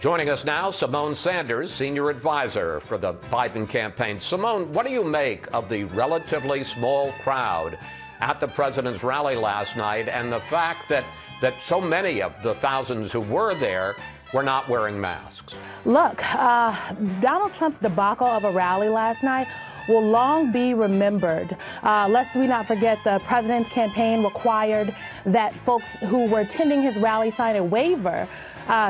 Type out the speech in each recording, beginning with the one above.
Joining us now, Simone Sanders, senior advisor for the Biden campaign. Simone, what do you make of the relatively small crowd at the president's rally last night and the fact that so many of the thousands who were there were not wearing masks? Look, Donald Trump's debacle of a rally last night will long be remembered. Lest we not forget, the president's campaign required that folks who were attending his rally sign a waiver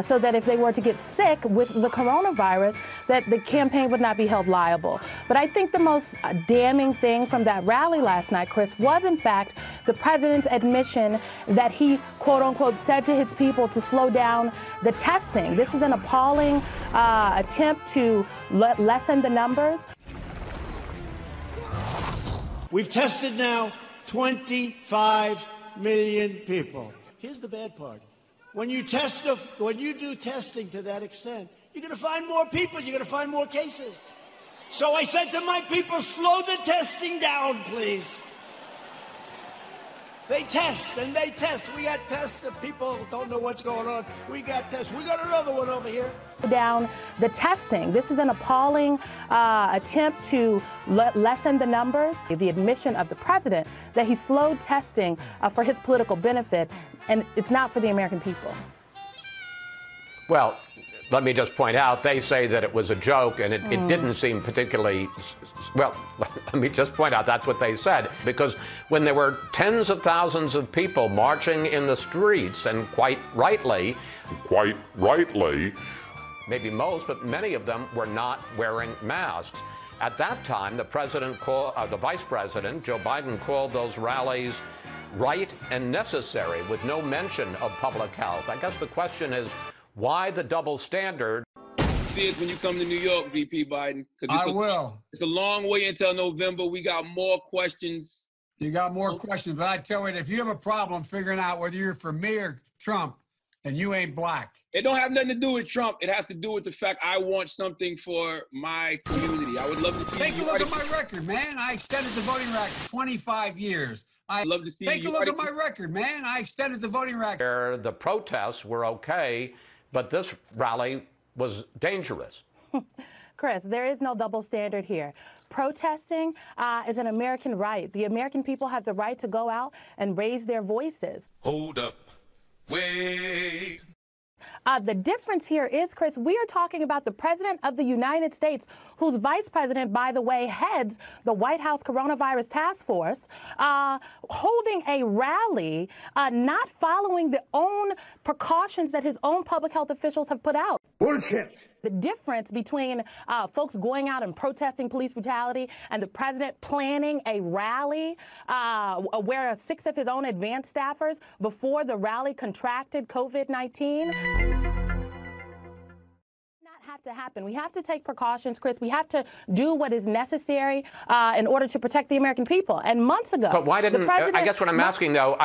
so that if they were to get sick with the coronavirus, that the campaign would not be held liable. But I think the most damning thing from that rally last night, Chris, was in fact the president's admission that he, quote unquote, said to his people to slow down the testing. This is an appalling attempt to lessen the numbers. We've tested now 25 million people. Here's the bad part. When you do testing to that extent, you're going to find more people. You're going to find more cases. So I said to my people, slow the testing down, please. They test and they test. We got tests that people don't know what's going on. We got tests. We got another one over here. Down the testing. This is an appalling attempt to lessen the numbers. The admission of the president that he slowed testing for his political benefit, and it's not for the American people. Well, let me just point out, they say that it was a joke, and it didn't seem particularly, well, let me just point out that's what they said, because when there were tens of thousands of people marching in the streets, and quite rightly, maybe most, but many of them were not wearing masks. At that time, the Vice President, Joe Biden, called those rallies right and necessary with no mention of public health. I guess the question is, why the double standard? See it when you come to New York, VP Biden. I will. It's a long way until November. We got more questions. You got more questions, but I tell you, if you have a problem figuring out whether you're for me or Trump, and you ain't black. It don't have nothing to do with Trump. It has to do with the fact I want something for my community. I would love to see Take a look at my record, man. I extended the voting record 25 years. I'd love to see Take a look at my record, man. I extended the voting record. The protests were okay, but this rally was dangerous. Chris, there is no double standard here. Protesting is an American right. The American people have the right to go out and raise their voices. Hold up. Wait. The difference here is, Chris, we are talking about the President of the United States, whose Vice President, by the way, heads the White House Coronavirus Task Force, holding a rally, not following the own precautions that his own public health officials have put out. Bullshit. The difference between folks going out and protesting police brutality and the president planning a rally where 6 of his own advanced staffers before the rally contracted COVID-19. Have to happen. We have to take precautions, Chris. We have to do what is necessary in order to protect the American people. And months ago, but why didn't? I guess what I'm asking, though.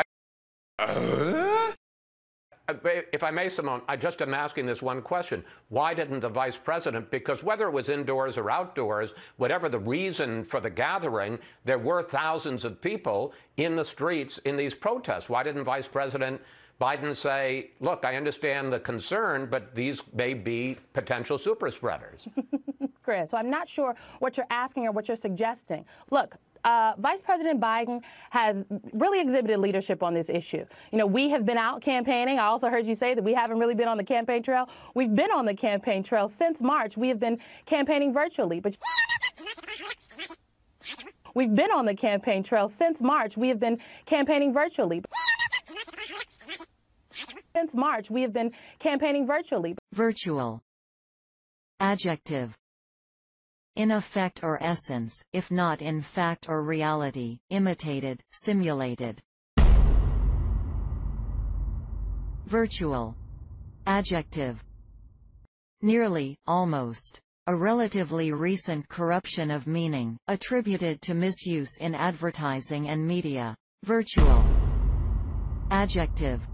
If I may, Simone, I just am asking this one question. Why didn't the vice president, because whether it was indoors or outdoors, whatever the reason for the gathering, there were thousands of people in the streets in these protests. Why didn't Vice President Biden say, look, I understand the concern, but these may be potential super spreaders? Chris, so I'm not sure what you're asking or what you're suggesting. Look, Vice President Biden has really exhibited leadership on this issue. You know, we have been out campaigning. I also heard you say that we haven't really been on the campaign trail. We've been on the campaign trail since March. We have been campaigning virtually. But we've been on the campaign trail since March. We have been campaigning virtually. Since March, we have been campaigning virtually. Virtual. Adjective. In effect or essence, if not in fact or reality, imitated, simulated. Virtual. Adjective. Nearly, almost. A relatively recent corruption of meaning, attributed to misuse in advertising and media. Virtual. Adjective.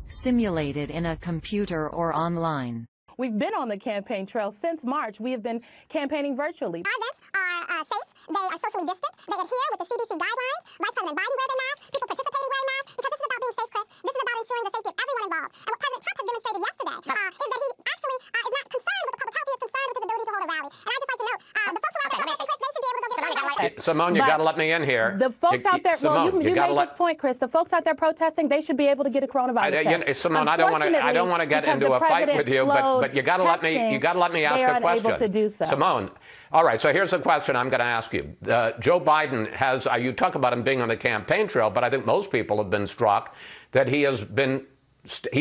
Simulated in a computer or online. We've been on the campaign trail since March. We have been campaigning virtually. Our events are safe. They are socially distant. They adhere with the CDC guidelines. Vice President Biden wears their mask. People participating wearing masks. Because this is about being safe, Chris. This is about ensuring the safety of everyone involved. And what President Trump has demonstrated yesterday is that he actually Simone, you got to let me in here. The folks out there, Simone, well, you made this point, Chris. The folks out there protesting, they should be able to get a coronavirus test. Simone, I don't want to get into a fight with you, but you got to let me. You got to let me ask a question. To do so. Simone, all right. So here's a question I'm going to ask you. Joe Biden has. You talk about him being on the campaign trail, but I think most people have been struck that he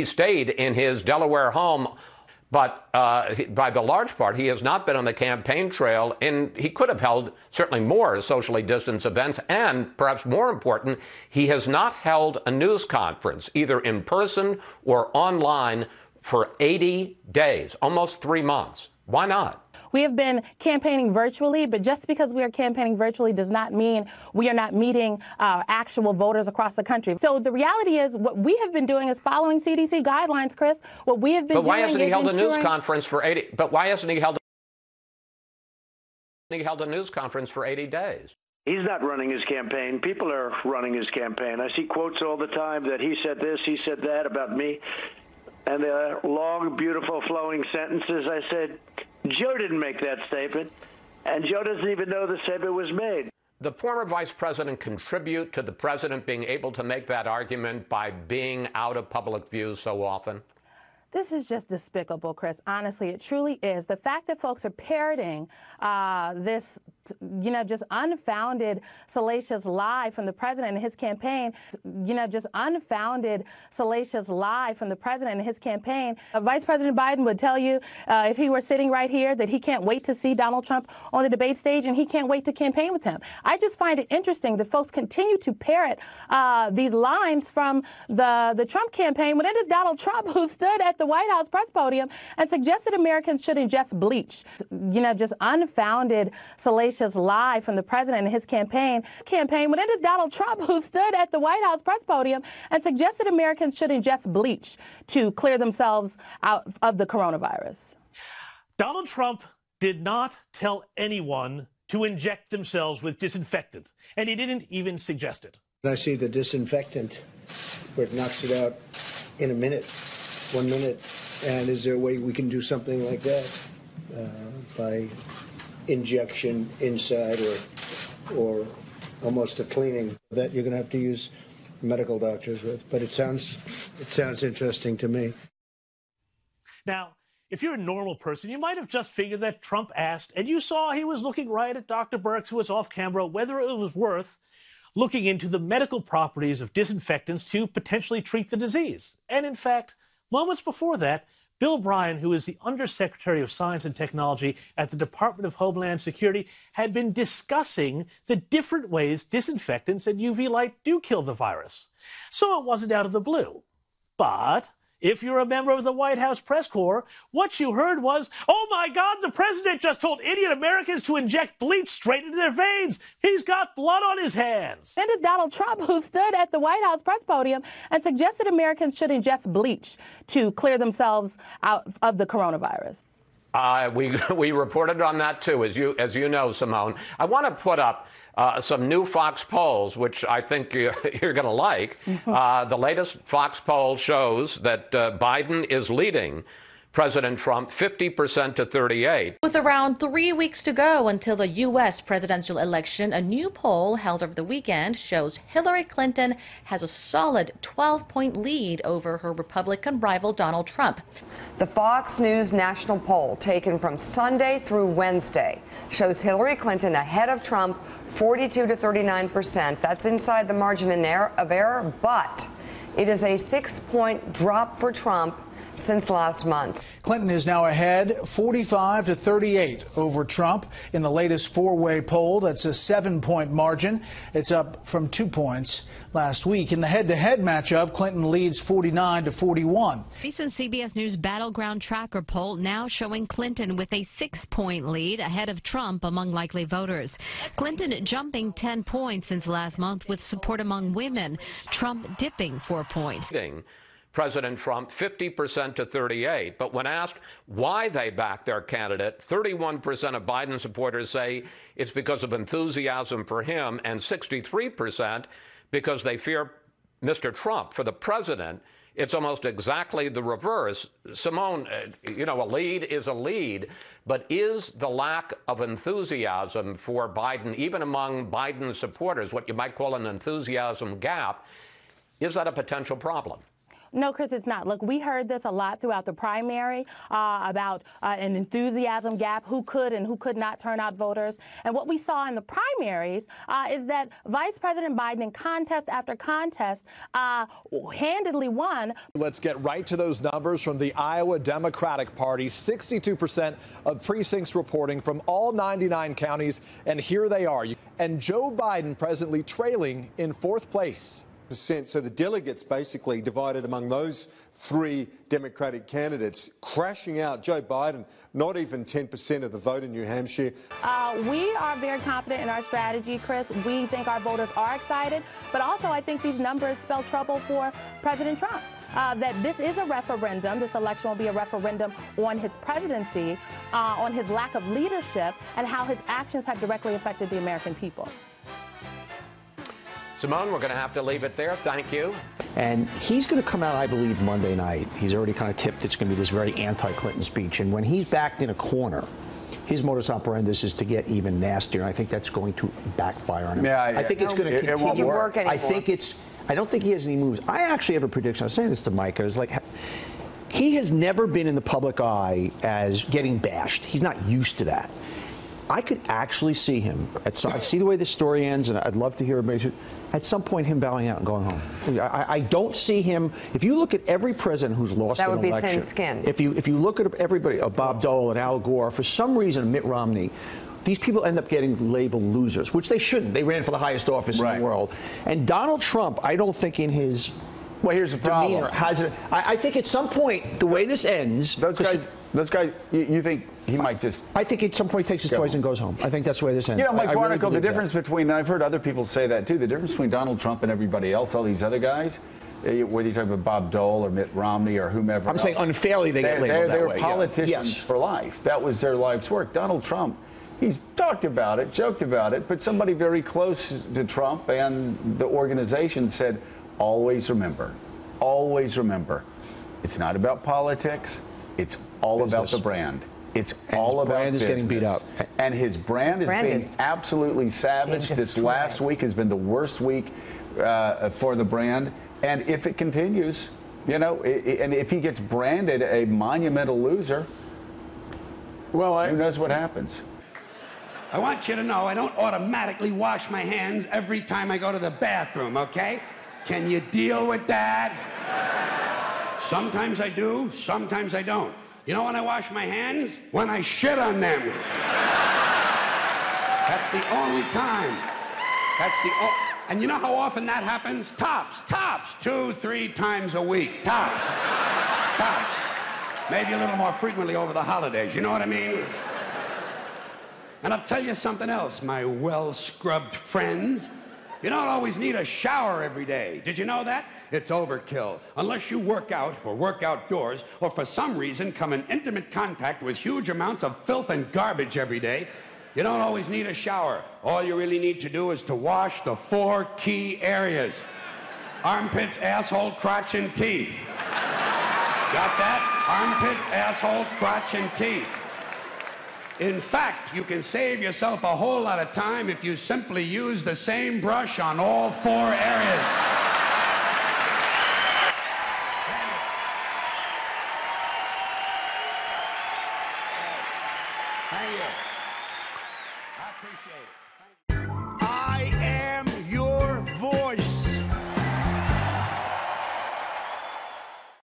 stayed in his Delaware home. But by the large part, he has not been on the campaign trail, and he could have held certainly more socially distanced events. And perhaps more important, he has not held a news conference, either in person or online, for 80 days, almost 3 months. Why not? We have been campaigning virtually, but just because we are campaigning virtually does not mean we are not meeting actual voters across the country. So the reality is what we have been doing is following CDC guidelines, Chris. What we have been doing is But why hasn't he held a news conference for 80? But why hasn't he held a news conference for 80 days? He's not running his campaign. People are running his campaign. I see quotes all the time that he said this, he said that about me. And they're long, beautiful, flowing sentences. I said, Joe didn't make that statement, and Joe doesn't even know the statement was made. The former vice president contribute to the president being able to make that argument by being out of public view so often? This is just despicable, Chris. Honestly, it truly is. The fact that folks are parroting this, just unfounded, salacious lie from the president and his campaign, just unfounded, salacious lie from the president and his campaign. Vice President Biden would tell you, if he were sitting right here, that he can't wait to see Donald Trump on the debate stage and he can't wait to campaign with him. I just find it interesting that folks continue to parrot these lines from the Trump campaign when it is Donald Trump who stood at the White House press podium and suggested Americans should ingest bleach. Just unfounded, salacious lie from the president and his campaign when it is Donald Trump who stood at the White House press podium and suggested Americans should ingest bleach to clear themselves out of the coronavirus. Donald Trump did not tell anyone to inject themselves with disinfectant, and he didn't even suggest it. I see the disinfectant where it knocks it out in a minute. 1 minute, and is there a way we can do something like that by injection inside or almost a cleaning that you're going to have to use medical doctors with? But it sounds interesting to me. Now, if you're a normal person, you might have just figured that Trump asked, and you saw he was looking right at Dr. Birx, who was off camera, whether it was worth looking into the medical properties of disinfectants to potentially treat the disease. And in fact, moments before that, Bill Bryan, who is the Undersecretary of Science and Technology at the Department of Homeland Security, had been discussing the different ways disinfectants and UV light do kill the virus. So it wasn't out of the blue. But if you're a member of the White House press corps, what you heard was, oh my God, the president just told idiot Americans to inject bleach straight into their veins. He's got blood on his hands. It is Donald Trump who stood at the White House press podium and suggested Americans should ingest bleach to clear themselves out of the coronavirus. We reported on that too, as you know, Simone. I want to put up some new Fox polls, which I think you're going to like. The latest Fox poll shows that Biden is leading President Trump 50% to 38%. With around 3 weeks to go until the U.S. presidential election, a new poll held over the weekend shows Hillary Clinton has a solid 12-point lead over her Republican rival Donald Trump. The Fox News national poll taken from Sunday through Wednesday shows Hillary Clinton ahead of Trump 42 to 39%. That's inside the margin of error, but it is a 6-point drop for Trump since last month. Clinton is now ahead 45 to 38 over Trump in the latest four-way poll. That's a 7-point margin. It's up from 2 points last week. In the head-to-head matchup, Clinton leads 49 to 41. Recent CBS News Battleground Tracker poll now showing Clinton with a 6-point lead ahead of Trump among likely voters. Clinton jumping 10 points since last month with support among women. Trump dipping 4 points. President Trump 50% to 38%. But when asked why they back their candidate, 31% of Biden supporters say it's because of enthusiasm for him, and 63% because they fear Mr. Trump. For the president, it's almost exactly the reverse. Simone, you know, a lead is a lead, but is the lack of enthusiasm for Biden, even among Biden supporters, what you might call an enthusiasm gap, is that a potential problem? No, Chris, it's not. Look, we heard this a lot throughout the primary about an enthusiasm gap, who could and who could not turn out voters. And what we saw in the primaries is that Vice President Biden, in contest after contest, handedly won. Let's get right to those numbers from the Iowa Democratic Party. 62% of precincts reporting from all 99 counties, and here they are. And Joe Biden presently trailing in 4th place. So the delegates basically divided among those 3 Democratic candidates, crashing out Joe Biden, not even 10% of the vote in New Hampshire. We are very confident in our strategy, Chris. We think our voters are excited, but also I think these numbers spell trouble for President Trump. That this is a referendum, this election will be a referendum on his presidency, on his lack of leadership, and how his actions have directly affected the American people. Simone, we're going to have to leave it there. Thank you. And he's going to come out, I believe, Monday night. He's already kind of tipped it's going to be this very anti-Clinton speech. And when he's backed in a corner, his modus operandi is to get even nastier. And I think that's going to backfire on him. Yeah, I think it's going to continue. It won't work I don't think he has any moves. I actually have a prediction. I was saying this to Mike. I was like, he has never been in the public eye as getting bashed. He's not used to that. I could actually see him. I see the way this story ends, and I'd love to hear at some point him bowing out and going home. I don't see him. If you look at every president who's lost an election, that would be thin-skinned. If you look at everybody, Bob Dole and Al Gore, for some reason, Mitt Romney, these people end up getting labeled losers, which they shouldn't. They ran for the highest office in the world. And Donald Trump, I don't think in his here's the problem. I think at some point, the way this ends, those guys, you think he might just? I think at some point he takes his toys and goes home. I think that's the way this ends. You know, Mike Barnacle, really the difference between, and I've heard other people say that too, the difference between Donald Trump and everybody else, all these other guys, whether you talk about Bob Dole or Mitt Romney or whomever. I'm saying unfairly they get labeled that way. They were politicians for life. That was their life's work. Donald Trump, he's talked about it, joked about it, but somebody very close to Trump and the organization said, always remember, it's not about politics. It's all about the brand. It's all about business. His brand is getting beat up. And his brand is being absolutely savaged. This last week has been the worst week for the brand. And if it continues, you know, and if he gets branded a monumental loser, well, who knows what happens? I want you to know I don't automatically wash my hands every time I go to the bathroom, okay? Can you deal with that? Sometimes I do, sometimes I don't. You know when I wash my hands? When I shit on them. That's the only time. And you know how often that happens? Tops, 2-3 times a week. Tops. Maybe a little more frequently over the holidays, you know what I mean? And I'll tell you something else, my well-scrubbed friends. You don't always need a shower every day. Did you know that? It's overkill. Unless you work out or work outdoors or for some reason come in intimate contact with huge amounts of filth and garbage every day, you don't always need a shower. All you really need to do is to wash the 4 key areas. Armpits, asshole, crotch, and teeth. Got that? Armpits, asshole, crotch, and teeth. In fact, you can save yourself a whole lot of time if you simply use the same brush on all 4 areas. Thank you. I appreciate it.